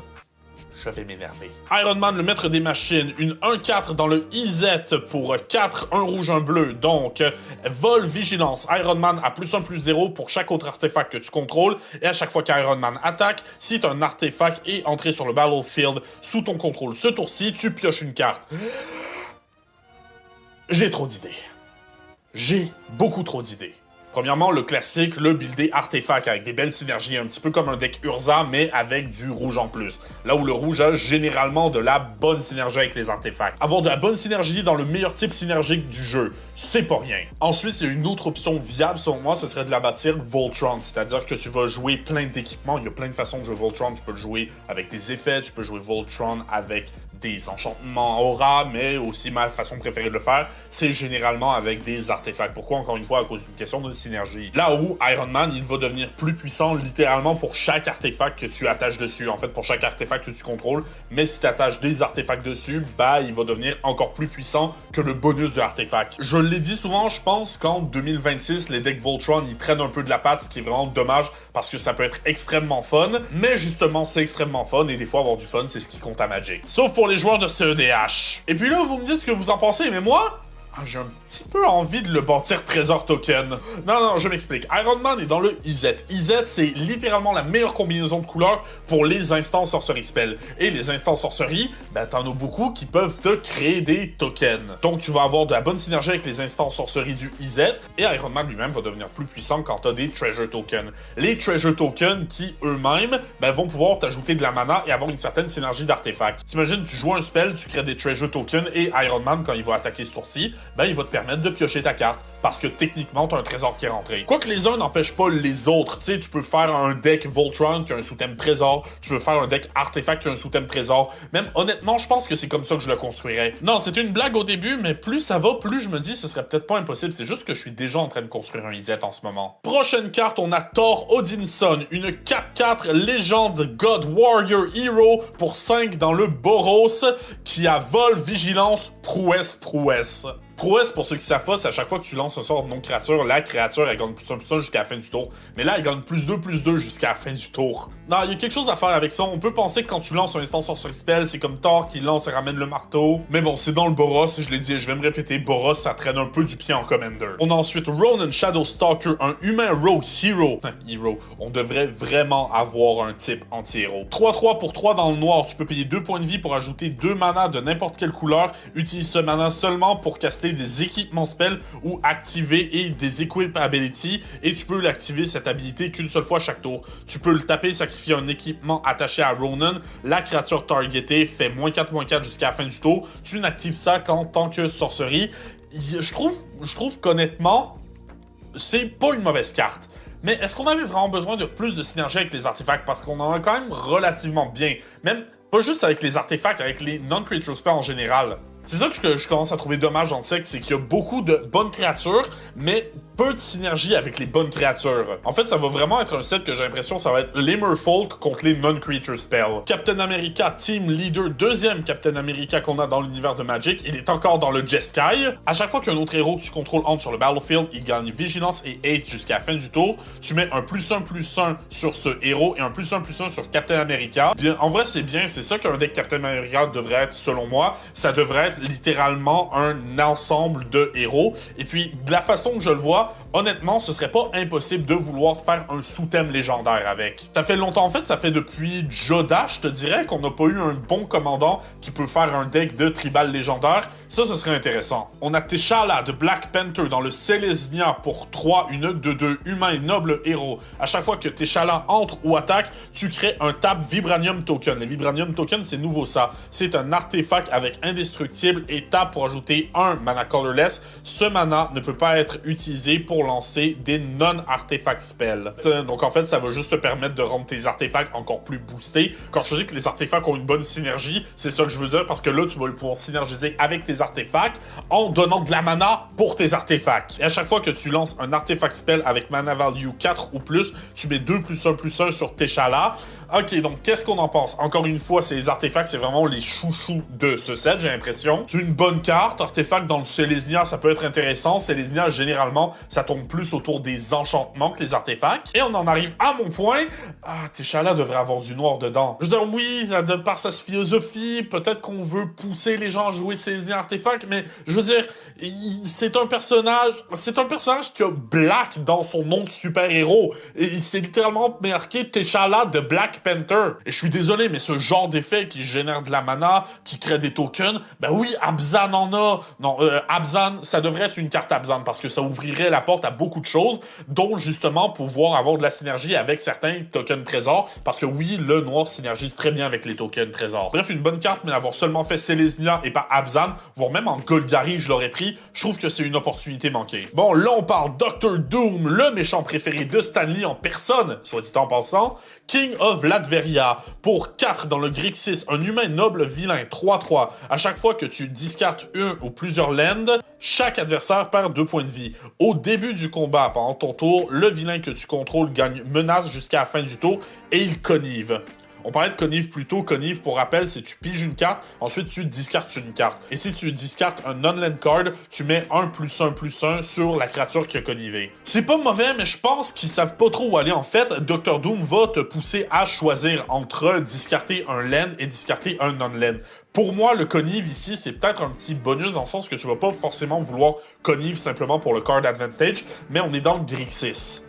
je vais m'énerver. Iron Man, le maître des machines, une 1-4 dans le IZ pour 4, 1 rouge, 1 bleu. Donc, vol, vigilance. Iron Man a +1/+0 pour chaque autre artefact que tu contrôles. Et à chaque fois qu'Iron Man attaque, si un artefact est entré sur le battlefield sous ton contrôle ce tour-ci, tu pioches une carte. J'ai trop d'idées. J'ai beaucoup trop d'idées. Premièrement, le classique, le builder artefact avec des belles synergies, un petit peu comme un deck Urza, mais avec du rouge en plus. Là où le rouge a généralement de la bonne synergie avec les artefacts. Avoir de la bonne synergie dans le meilleur type synergique du jeu, c'est pas rien. Ensuite, il y a une autre option viable selon moi, ce serait de la bâtir Voltron, c'est-à-dire que tu vas jouer plein d'équipements, il y a plein de façons de jouer Voltron, tu peux le jouer avec des effets, tu peux jouer Voltron avec des enchantements aura, mais aussi ma façon préférée de le faire, c'est généralement avec des artefacts. Pourquoi? Encore une fois, à cause d'une question de synergie. Là où Iron Man, il va devenir plus puissant littéralement pour chaque artefact que tu attaches dessus. En fait, pour chaque artefact que tu contrôles, mais si tu attaches des artefacts dessus, bah, il va devenir encore plus puissant que le bonus de l'artefact. Je l'ai dit souvent, je pense qu'en 2026, les decks Voltron, ils traînent un peu de la patte, ce qui est vraiment dommage parce que ça peut être extrêmement fun, mais justement, c'est extrêmement fun et des fois, avoir du fun, c'est ce qui compte à Magic. Sauf pour les joueurs de CEDH. Et puis là, vous me dites ce que vous en pensez, mais moi, j'ai un petit peu envie de le bâtir Trésor Token. Non, je m'explique. Iron Man est dans le IZ. IZ, c'est littéralement la meilleure combinaison de couleurs pour les instants sorcerie spell. Et les instants sorcerie, ben t'en as beaucoup qui peuvent te créer des tokens. Donc tu vas avoir de la bonne synergie avec les instants sorcerie du IZ, et Iron Man lui-même va devenir plus puissant quand t'as des Treasure Tokens. Les Treasure Tokens qui, eux-mêmes, ben, vont pouvoir t'ajouter de la mana et avoir une certaine synergie d'artefacts. T'imagines, tu joues un spell, tu crées des Treasure Tokens, et Iron Man, quand il va attaquer ce tour-ci, ben, il va te permettre de piocher ta carte, parce que techniquement, t'as un trésor qui est rentré. Quoique les uns n'empêchent pas les autres, tu sais, tu peux faire un deck Voltron qui a un sous-thème trésor, tu peux faire un deck artefact qui a un sous-thème trésor, même honnêtement, je pense que c'est comme ça que je le construirais. Non, c'est une blague au début, mais plus ça va, plus je me dis ce serait peut-être pas impossible, c'est juste que je suis déjà en train de construire un IZ en ce moment. Prochaine carte, on a Thor Odinson, une 4/4 légende God Warrior Hero pour 5 dans le Boros, qui a vol, vigilance, prouesse. Prouesse, pour ceux qui savent pas, c'est à chaque fois que tu lances un sort de non-créature, la créature, elle gagne +1/+1 jusqu'à la fin du tour. Mais là, elle gagne +2/+2 jusqu'à la fin du tour. Non, il y a quelque chose à faire avec ça. On peut penser que quand tu lances un instant sorcery spell, c'est comme Thor qui lance et ramène le marteau. Mais bon, c'est dans le Boros, et je l'ai dit et je vais me répéter, Boros, ça traîne un peu du pied en Commander. On a ensuite Ronan Shadowstalker, un humain rogue hero. Hero. On devrait vraiment avoir un type anti-héros. 3/3 pour 3 dans le noir. Tu peux payer 2 points de vie pour ajouter 2 mana de n'importe quelle couleur. Utilise ce mana seulement pour caster des équipements spells ou activer et des equip ability, et tu peux l'activer cette habilité qu'une seule fois chaque tour. Tu peux le taper, sacrifier un équipement attaché à Ronan, la créature targetée fait -4/-4 jusqu'à la fin du tour. Tu n'actives ça qu'en tant que sorcerie. Je trouve qu'honnêtement, c'est pas une mauvaise carte. Mais est-ce qu'on avait vraiment besoin de plus de synergie avec les artefacts? Parce qu'on en a quand même relativement bien. Même pas juste avec les artefacts, avec les non-creature spells en général. C'est ça que je commence à trouver dommage dans le deck, c'est qu'il y a beaucoup de bonnes créatures, mais peu de synergie avec les bonnes créatures. En fait, ça va vraiment être un set que j'ai l'impression ça va être les Merfolk contre les non-creature spells. Captain America Team Leader, deuxième Captain America qu'on a dans l'univers de Magic, il est encore dans le Jeskai. À chaque fois qu'un autre héros que tu contrôles entre sur le battlefield, il gagne Vigilance et Haste jusqu'à la fin du tour. Tu mets un +1/+1 sur ce héros et un +1/+1 sur Captain America. Bien, en vrai, c'est bien, c'est ça qu'un deck Captain America devrait être, selon moi. Ça devrait être littéralement un ensemble de héros. Et puis, de la façon que je le vois, honnêtement, ce serait pas impossible de vouloir faire un sous-thème légendaire avec. Ça fait longtemps, en fait, ça fait depuis Joda, je te dirais, qu'on n'a pas eu un bon commandant qui peut faire un deck de tribal légendaire. Ça, ce serait intéressant. On a T'Challa de Black Panther dans le Selesnya pour 3, une 2/2 humain et noble héros. À chaque fois que T'Challa entre ou attaque, tu crées un tap Vibranium Token. Les Vibranium Token, c'est nouveau ça. C'est un artefact avec indestructible et tape pour ajouter un mana colorless. Ce mana ne peut pas être utilisé pour lancer des non-artefact spells. Donc en fait, ça va juste te permettre de rendre tes artefacts encore plus boostés. Quand je dis que les artefacts ont une bonne synergie, c'est ça que je veux dire, parce que là, tu vas pouvoir synergiser avec tes artefacts en donnant de la mana pour tes artefacts. Et à chaque fois que tu lances un artefact spell avec mana value 4 ou plus, tu mets 2/+1/+1 sur T'Challa. Ok, donc qu'est-ce qu'on en pense? Encore une fois, ces artefacts, c'est vraiment les chouchous de ce set, j'ai l'impression. C'est une bonne carte. Artefact dans le Selesnya, ça peut être intéressant. Selesnya, généralement, ça tourne plus autour des enchantements que les artefacts. Et on en arrive à mon point. Ah, T'Challa devrait avoir du noir dedans. Je veux dire, oui, de par sa philosophie, peut-être qu'on veut pousser les gens à jouer Selesnya artefact, mais je veux dire, c'est un personnage qui a Black dans son nom de super-héros. Et c'est littéralement marqué T'Challa de Black Panther. Et je suis désolé, mais ce genre d'effet qui génère de la mana, qui crée des tokens, ben oui, Abzan en a. Non, Abzan, ça devrait être une carte Abzan, parce que ça ouvrirait la porte apporte à beaucoup de choses, dont justement pouvoir avoir de la synergie avec certains tokens trésors, parce que oui, le noir synergise très bien avec les tokens trésors. Bref, une bonne carte, mais d'avoir seulement fait Selesnya et pas Abzan, voire même en Golgari, je l'aurais pris, je trouve que c'est une opportunité manquée. Bon, là, on parle Dr. Doom, le méchant préféré de Stanley en personne, soit dit en passant, King of Latveria, pour 4 dans le Grixis, un humain noble vilain, 3-3. À chaque fois que tu discartes un ou plusieurs lands, chaque adversaire perd 2 points de vie. Au début du combat, pendant ton tour, le vilain que tu contrôles gagne menace jusqu'à la fin du tour et il connive. On parlait de connive plus tôt. Connive, pour rappel, c'est tu piges une carte, ensuite tu discartes une carte. Et si tu discartes un non-land card, tu mets 1+1+1 sur la créature qui a connivé. C'est pas mauvais, mais je pense qu'ils savent pas trop où aller. En fait, Dr. Doom va te pousser à choisir entre discarter un land et discarter un non-land. Pour moi, le connive ici, c'est peut-être un petit bonus dans le sens que tu vas pas forcément vouloir connive simplement pour le card advantage, mais on est dans le Grixis.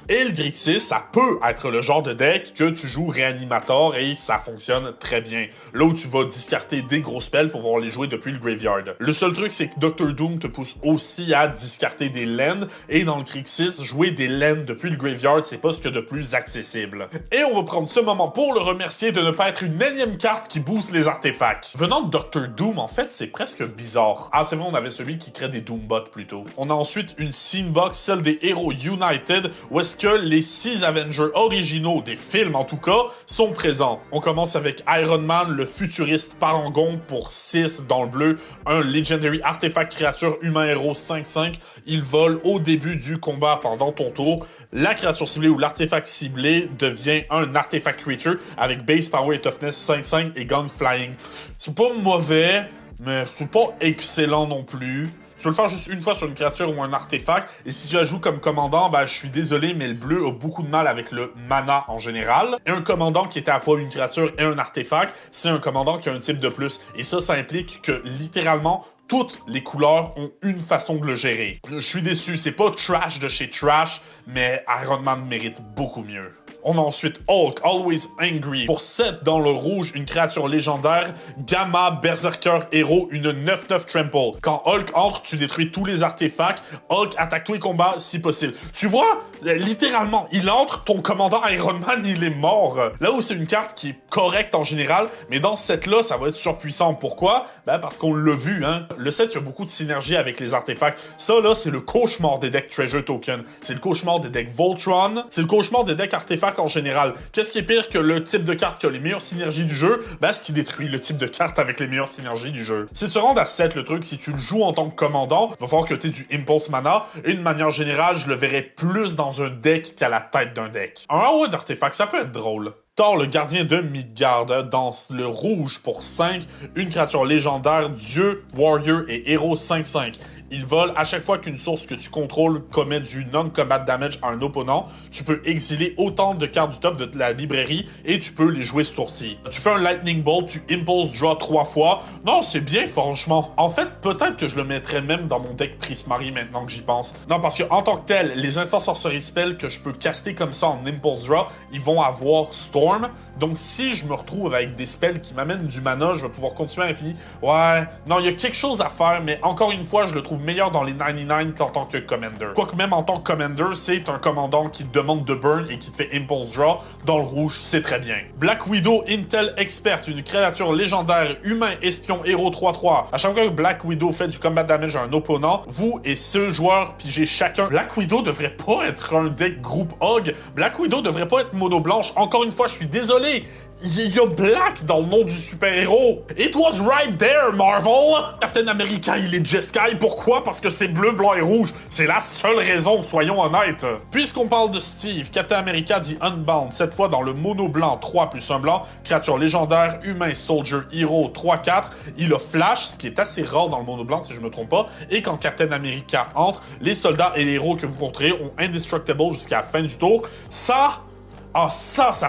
Et le Grixis, ça peut être le genre de deck que tu joues Réanimator et ça fonctionne très bien. Là où tu vas discarter des gros spells pour pouvoir les jouer depuis le graveyard. Le seul truc, c'est que Dr. Doom te pousse aussi à discarter des lands et dans le Grixis, jouer des lands depuis le graveyard, c'est pas ce qu'il y a de plus accessible. Et on va prendre ce moment pour le remercier de ne pas être une énième carte qui booste les artefacts. Venant de Dr. Doom, en fait, c'est presque bizarre. Ah, c'est vrai, on avait celui qui crée des Doombots plutôt. On a ensuite une Scene Box, celle des héros United, où est-ce que les 6 Avengers originaux, des films en tout cas, sont présents. On commence avec Iron Man, le futuriste parangon pour 6 dans le bleu, un Legendary Artefact créature humain héros 5-5. Il vole au début du combat pendant ton tour. La créature ciblée ou l'artefact ciblé devient un Artefact Creature avec Base Power et Toughness 5-5 et Gun Flying. C'est pas mauvais, mais c'est pas excellent non plus. Tu peux le faire juste une fois sur une créature ou un artefact, et si tu la joues comme commandant, ben je suis désolé, mais le bleu a beaucoup de mal avec le mana en général. Et un commandant qui est à la fois une créature et un artefact, c'est un commandant qui a un type de plus. Et ça implique que littéralement, toutes les couleurs ont une façon de le gérer. Je suis déçu, c'est pas trash de chez trash, mais Iron Man mérite beaucoup mieux. On a ensuite Hulk, Always Angry. Pour 7 dans le rouge, une créature légendaire, Gamma, Berserker, héros, une 9-9 trample. Quand Hulk entre, tu détruis tous les artefacts. Hulk attaque tous les combats si possible. Tu vois, littéralement, il entre, ton commandant Iron Man, il est mort. Là où c'est une carte qui est correcte en général, mais dans ce set-là, ça va être surpuissant. Pourquoi? Ben parce qu'on l'a vu, hein. Le set, il y a beaucoup de synergie avec les artefacts. Ça, là, c'est le cauchemar des decks Treasure Token. C'est le cauchemar des decks Voltron. C'est le cauchemar des decks artefacts en général. Qu'est-ce qui est pire que le type de carte qui a les meilleures synergies du jeu? Ben, ce qui détruit le type de carte avec les meilleures synergies du jeu. Si tu rentres à 7, le truc, si tu le joues en tant que commandant, il va falloir que tu aies du Impulse Mana. Et de manière générale, je le verrais plus dans un deck qu'à la tête d'un deck. Un AOE d'artefact, ça peut être drôle. Thor, le gardien de Midgard, dans le rouge pour 5, une créature légendaire, dieu, warrior et héros 5-5. Il vole à chaque fois qu'une source que tu contrôles commet du non-combat damage à un opponent. Tu peux exiler autant de cartes du top de la librairie et tu peux les jouer ce tour-ci. Tu fais un Lightning Bolt, tu impulse draw 3 fois. Non, c'est bien, franchement. En fait, peut-être que je le mettrais même dans mon deck Prismari maintenant que j'y pense. Non, parce que en tant que tel, les instants sorcery spells que je peux caster comme ça en impulse draw, ils vont avoir Storm. Donc si je me retrouve avec des spells qui m'amènent du mana, je vais pouvoir continuer à l'infini. Ouais, non, il y a quelque chose à faire, mais encore une fois, je le trouve meilleur dans les 99 qu'en tant que commander. Quoique même en tant que commander, c'est un commandant qui te demande de burn et qui te fait impulse draw. Dans le rouge, c'est très bien. Black Widow Intel Expert, une créature légendaire, humain, espion, héros 3-3. À chaque fois que Black Widow fait du combat damage à un opponent, vous et ce joueur pigez chacun. Black Widow devrait pas être un deck groupe Hog. Black Widow devrait pas être mono blanche. Encore une fois, je suis désolé. Il y a Black dans le nom du super-héros. It was right there, Marvel! Captain America, il est Jeskai. Pourquoi? Parce que c'est bleu, blanc et rouge. C'est la seule raison, soyons honnêtes. Puisqu'on parle de Steve, Captain America dit Unbound, cette fois dans le mono blanc 3 plus 1 blanc, créature légendaire, humain, soldier, héros 3-4. Il a Flash, ce qui est assez rare dans le mono blanc si je me trompe pas. Et quand Captain America entre, les soldats et les héros que vous contrôlez ont Indestructible jusqu'à la fin du tour. Ça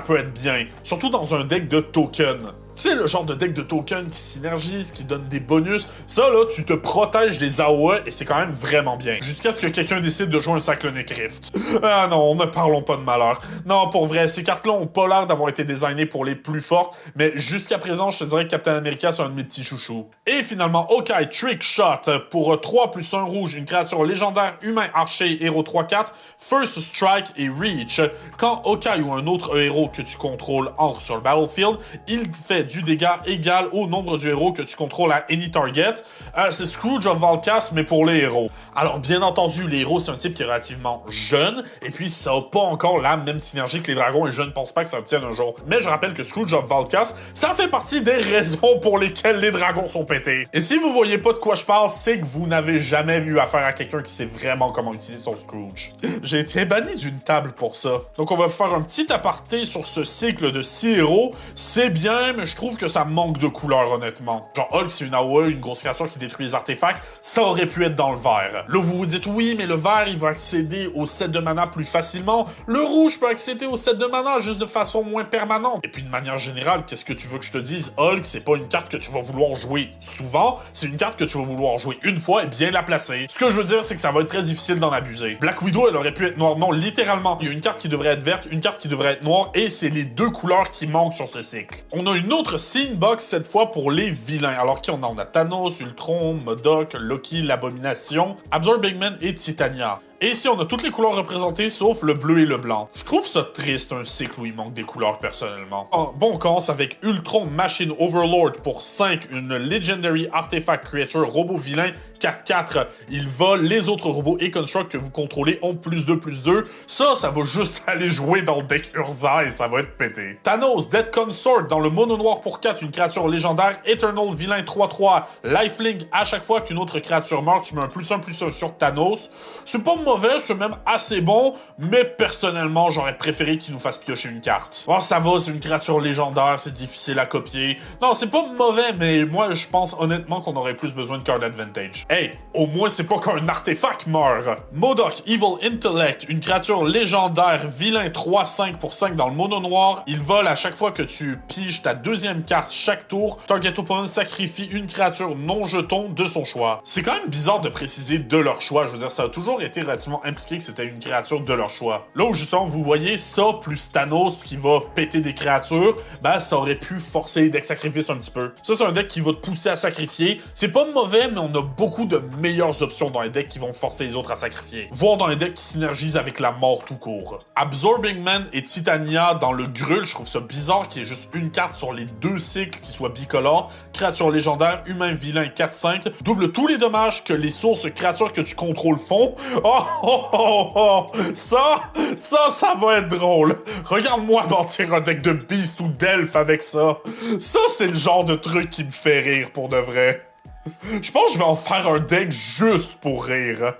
peut être bien. Surtout dans un deck de tokens. Tu sais, le genre de deck de tokens qui synergise, qui donne des bonus, ça là, tu te protèges des AOE et c'est quand même vraiment bien. Jusqu'à ce que quelqu'un décide de jouer un Cyclonic Rift. Ah non, ne parlons pas de malheur. Non, pour vrai, ces cartes-là ont pas l'air d'avoir été designées pour les plus fortes, mais jusqu'à présent, je te dirais que Captain America, c'est un de mes petits chouchous. Et finalement, Hawkeye Trick Shot pour 3+1 rouge, une créature légendaire, humain, archer, héros 3-4, First Strike et Reach. Quand Hawkeye ou un autre héros que tu contrôles entre sur le battlefield, il fait du dégât égal au nombre du héros que tu contrôles à any target. C'est Scourge of Valkas, mais pour les héros. Alors, bien entendu, les héros, c'est un type qui est relativement jeune, et puis ça n'a pas encore la même synergie que les dragons, et je ne pense pas que ça obtienne un jour. Mais je rappelle que Scourge of Valkas, ça fait partie des raisons pour lesquelles les dragons sont pétés. Et si vous voyez pas de quoi je parle, c'est que vous n'avez jamais eu affaire à quelqu'un qui sait vraiment comment utiliser son Scrooge. J'ai été banni d'une table pour ça. Donc on va faire un petit aparté sur ce cycle de 6 héros. C'est bien, mais je trouve que ça manque de couleur, honnêtement. Genre Hulk, c'est une AOE, une grosse créature qui détruit les artefacts, ça aurait pu être dans le vert. Là, vous vous dites, oui, mais le vert, il va accéder au set de mana plus facilement. Le rouge peut accéder au set de mana juste de façon moins permanente. Et puis, de manière générale, qu'est-ce que tu veux que je te dise? Hulk, c'est pas une carte que tu vas vouloir jouer souvent, c'est une carte que tu vas vouloir jouer une fois et bien la placer. Ce que je veux dire, c'est que ça va être très difficile d'en abuser. Black Widow, elle aurait pu être noire. Non, littéralement, il y a une carte qui devrait être verte, une carte qui devrait être noire, et c'est les deux couleurs qui manquent sur ce cycle. On a une autre scene box cette fois pour les vilains. Alors qui on a? On a Thanos, Ultron, MODOK, Loki, l'Abomination, Absorbing Man et Titania. Et ici, on a toutes les couleurs représentées, sauf le bleu et le blanc. Je trouve ça triste, un cycle où il manque des couleurs, personnellement. Bon, on commence avec Ultron Machine Overlord pour 5, une Legendary Artifact Creature, robot vilain, 4-4. Il vole, les autres robots et constructs que vous contrôlez ont +2/+2. Ça va juste aller jouer dans le deck Urza et ça va être pété. Thanos, Dead Consort, dans le mono noir pour 4, une créature légendaire, Eternal Vilain 3-3, Lifelink, à chaque fois qu'une autre créature meurt, tu mets un +1/+1 sur Thanos. C'est pas mauvais, c'est même assez bon, mais personnellement, j'aurais préféré qu'il nous fasse piocher une carte. Oh, ça va, c'est une créature légendaire, c'est difficile à copier. Non, c'est pas mauvais, mais moi, je pense honnêtement qu'on aurait plus besoin de card advantage. Hey, au moins, c'est pas qu'un artefact meurt. MODOK, Evil Intellect, une créature légendaire, vilain 3-5 pour 5 dans le mono noir. Il vole à chaque fois que tu piges ta deuxième carte chaque tour. Target opponent sacrifie une créature non jeton de son choix. C'est quand même bizarre de préciser de leur choix. Je veux dire, ça a toujours été relativement impliqué que c'était une créature de leur choix. Là où justement, vous voyez ça plus Thanos qui va péter des créatures, ben ça aurait pu forcer les decks sacrifice un petit peu. Ça, c'est un deck qui va te pousser à sacrifier. C'est pas mauvais, mais on a beaucoup de meilleures options dans les decks qui vont forcer les autres à sacrifier. Voire dans les decks qui synergisent avec la mort tout court. Absorbing Man et Titania dans le Grul, je trouve ça bizarre qu'il y ait juste une carte sur les deux cycles qui soit bicolore. Créature légendaire, humain vilain 4-5, double tous les dommages que les sources créatures que tu contrôles font. Ça va être drôle. Regarde-moi bâtir un deck de Beast ou d'Elf avec ça. Ça, c'est le genre de truc qui me fait rire pour de vrai. Je pense que je vais en faire un deck juste pour rire.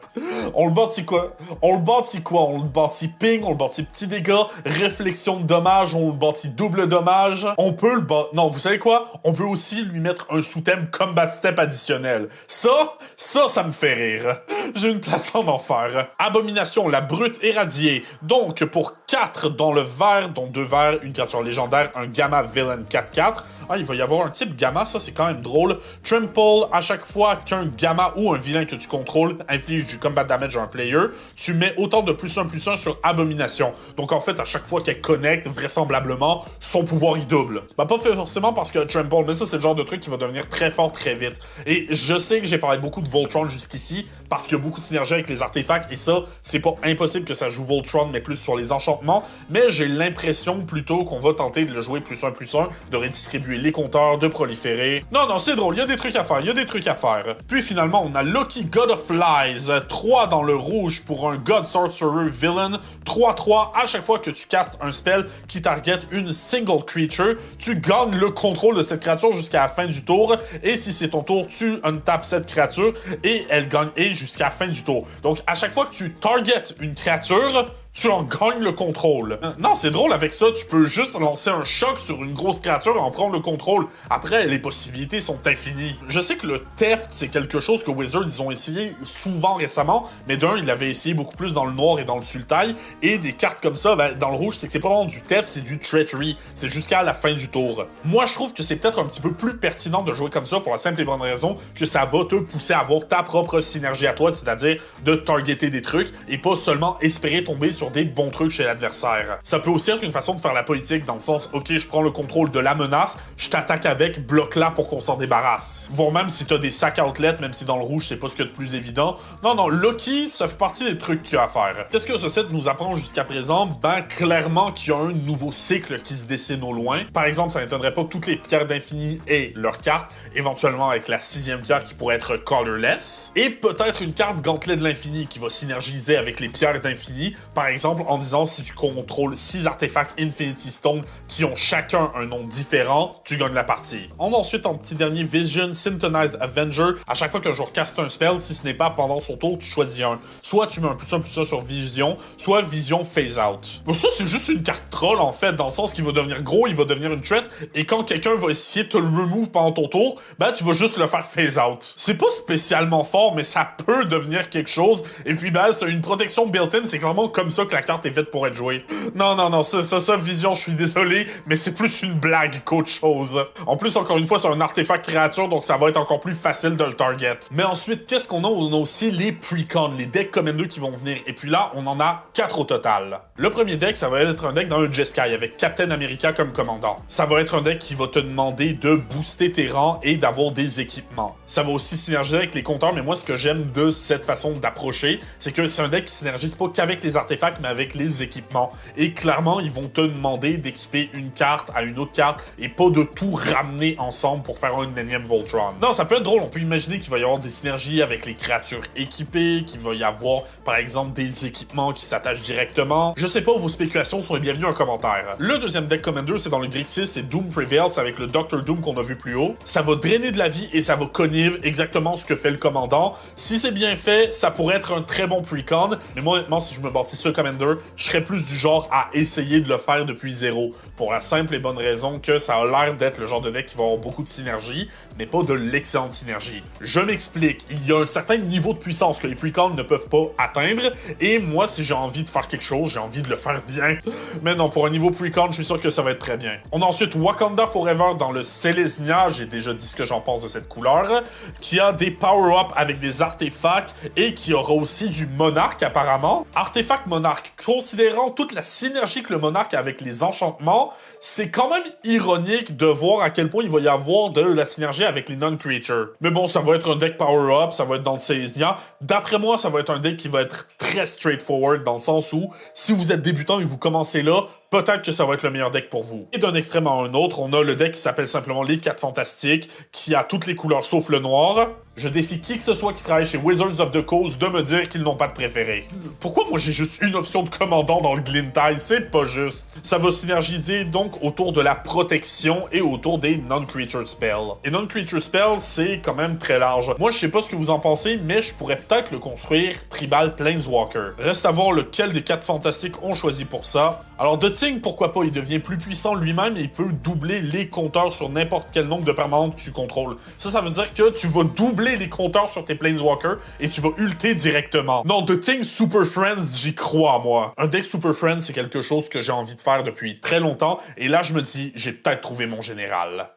On le bâtit quoi? On le bâtit ping, on le bâtit petit dégât, réflexion de dommages, on le bâtit double dommage. On peut le bâtir... Non, vous savez quoi? On peut aussi lui mettre un sous-thème Combat Step additionnel. Ça me fait rire. J'ai une place en enfer. Abomination, la brute éradiée. Donc, pour 4 dans le vert, dont 2 verts, une créature légendaire, un Gamma Villain 4-4. Ah, il va y avoir un type Gamma, ça c'est quand même drôle. Trample, à chaque fois qu'un Gamma ou un vilain que tu contrôles inflige du combat damage à un player, tu mets autant de +1/+1 sur Abomination. Donc en fait, à chaque fois qu'elle connecte, vraisemblablement, son pouvoir il double. Bah pas fait forcément parce que Trample, mais ça c'est le genre de truc qui va devenir très fort très vite. Et je sais que j'ai parlé beaucoup de Voltron jusqu'ici, parce qu'il y a beaucoup de synergie avec les artefacts, et ça, c'est pas impossible que ça joue Voltron, mais plus sur les enchantements, mais j'ai l'impression plutôt qu'on va tenter de le jouer +1/+1, de redistribuer les compteurs, de proliférer. Non, c'est drôle, il y a des trucs à faire, Puis finalement, on a Loki, God of Lies, 3 dans le rouge pour un God Sorcerer Villain, 3-3, à chaque fois que tu castes un spell qui target une single creature, tu gagnes le contrôle de cette créature jusqu'à la fin du tour, et si c'est ton tour, tu untapes cette créature, et elle gagne jusqu'à la fin du tour. Donc, à chaque fois que tu target une créature, tu en gagnes le contrôle. Non, c'est drôle, avec ça, tu peux juste lancer un choc sur une grosse créature et en prendre le contrôle. Après, les possibilités sont infinies. Je sais que le theft, c'est quelque chose que Wizards, ils ont essayé souvent récemment, mais d'un, ils l'avaient essayé beaucoup plus dans le noir et dans le sultai, et des cartes comme ça, ben, dans le rouge, c'est que c'est pas vraiment du theft, c'est du treachery. C'est jusqu'à la fin du tour. Moi, je trouve que c'est peut-être un petit peu plus pertinent de jouer comme ça pour la simple et bonne raison que ça va te pousser à avoir ta propre synergie à toi, c'est-à-dire de targeter des trucs et pas seulement espérer tomber sur des bons trucs chez l'adversaire. Ça peut aussi être une façon de faire la politique dans le sens, ok, je prends le contrôle de la menace, je t'attaque avec, bloc-la pour qu'on s'en débarrasse. Voire même si t'as des sacs outlets, même si dans le rouge c'est pas ce qu'il y a de plus évident. Non, Loki, ça fait partie des trucs qu'il y a à faire. Qu'est-ce que ce set nous apprend jusqu'à présent? Ben, clairement qu'il y a un nouveau cycle qui se dessine au loin. Par exemple, ça n'étonnerait pas que toutes les pierres d'infini aient leurs cartes, éventuellement avec la 6e pierre qui pourrait être colorless, et peut-être une carte gantelet de l'infini qui va synergiser avec les pierres d'infini, par exemple en disant si tu contrôles 6 artefacts Infinity Stone qui ont chacun un nom différent, tu gagnes la partie. On a ensuite en petit dernier Vision Syntonized Avenger. À chaque fois qu'un joueur caste un spell, si ce n'est pas pendant son tour, tu choisis un. Soit tu mets un +1/+1 sur Vision, soit Vision Phase Out. Bon, ça c'est juste une carte troll en fait, dans le sens qu'il va devenir gros, il va devenir une threat, et quand quelqu'un va essayer de te le remove pendant ton tour, ben tu vas juste le faire Phase Out. C'est pas spécialement fort, mais ça peut devenir quelque chose, et puis ben c'est une protection built-in, c'est clairement comme ça que la carte est faite pour être jouée. Non, ça, Vision, je suis désolé, mais c'est plus une blague qu'autre chose. En plus, encore une fois, c'est un artefact créature, donc ça va être encore plus facile de le target. Mais ensuite, qu'est-ce qu'on a? On a aussi les precons, les decks Commander qui vont venir, et puis là, on en a 4 au total. Le premier deck, ça va être un deck dans le Jeskai, avec Captain America comme commandant. Ça va être un deck qui va te demander de booster tes rangs et d'avoir des équipements. Ça va aussi synergiser avec les compteurs, mais moi, ce que j'aime de cette façon d'approcher, c'est que c'est un deck qui synergise pas qu'avec les artefacts, mais avec les équipements. Et clairement, ils vont te demander d'équiper une carte à une autre carte et pas de tout ramener ensemble pour faire une énième Voltron. Non, ça peut être drôle. On peut imaginer qu'il va y avoir des synergies avec les créatures équipées, qu'il va y avoir, par exemple, des équipements qui s'attachent directement. Je sais pas, vos spéculations sont les bienvenues en commentaire. Le deuxième deck Commander, c'est dans le Grixis, c'est Doom Prevails avec le Dr. Doom qu'on a vu plus haut. Ça va drainer de la vie et ça va connivre exactement ce que fait le commandant. Si c'est bien fait, ça pourrait être un très bon precon, mais moi, honnêtement, si je me bâtis ce Commander, je serais plus du genre à essayer de le faire depuis zéro, pour la simple et bonne raison que ça a l'air d'être le genre de deck qui va avoir beaucoup de synergie, mais pas de l'excellente synergie. Je m'explique, il y a un certain niveau de puissance que les precons ne peuvent pas atteindre, et moi, si j'ai envie de faire quelque chose, j'ai envie de le faire bien. Mais non, pour un niveau precon, je suis sûr que ça va être très bien. On a ensuite Wakanda Forever dans le Selesnya, j'ai déjà dit ce que j'en pense de cette couleur, qui a des power-up avec des artefacts, et qui aura aussi du monarque apparemment. Artefact monarque, considérant toute la synergie que le monarque a avec les enchantements, c'est quand même ironique de voir à quel point il va y avoir de la synergie avec les non-creatures. Mais bon, ça va être un deck power-up, ça va être dans le Selesnya. D'après moi, ça va être un deck qui va être très straightforward, dans le sens où, si vous êtes débutant et vous commencez là, peut-être que ça va être le meilleur deck pour vous. Et d'un extrême à un autre, on a le deck qui s'appelle simplement les 4 Fantastiques, qui a toutes les couleurs sauf le noir. Je défie qui que ce soit qui travaille chez Wizards of the Coast de me dire qu'ils n'ont pas de préféré. Pourquoi moi j'ai juste une option de commandant dans le Glintai? C'est pas juste. Ça va synergiser donc autour de la protection et autour des non-creature spells. Et non-creature spells, c'est quand même très large. Moi, je sais pas ce que vous en pensez, mais je pourrais peut-être le construire Tribal Planeswalker. Reste à voir lequel des 4 Fantastiques on choisit pour ça. Alors, The Thing, pourquoi pas, il devient plus puissant lui-même et il peut doubler les compteurs sur n'importe quel nombre de permanentes que tu contrôles. Ça veut dire que tu vas doubler les compteurs sur tes Planeswalkers et tu vas ulter directement. Non, The Thing Super Friends, j'y crois, moi. Un deck Super Friends, c'est quelque chose que j'ai envie de faire depuis très longtemps et là, je me dis, j'ai peut-être trouvé mon général.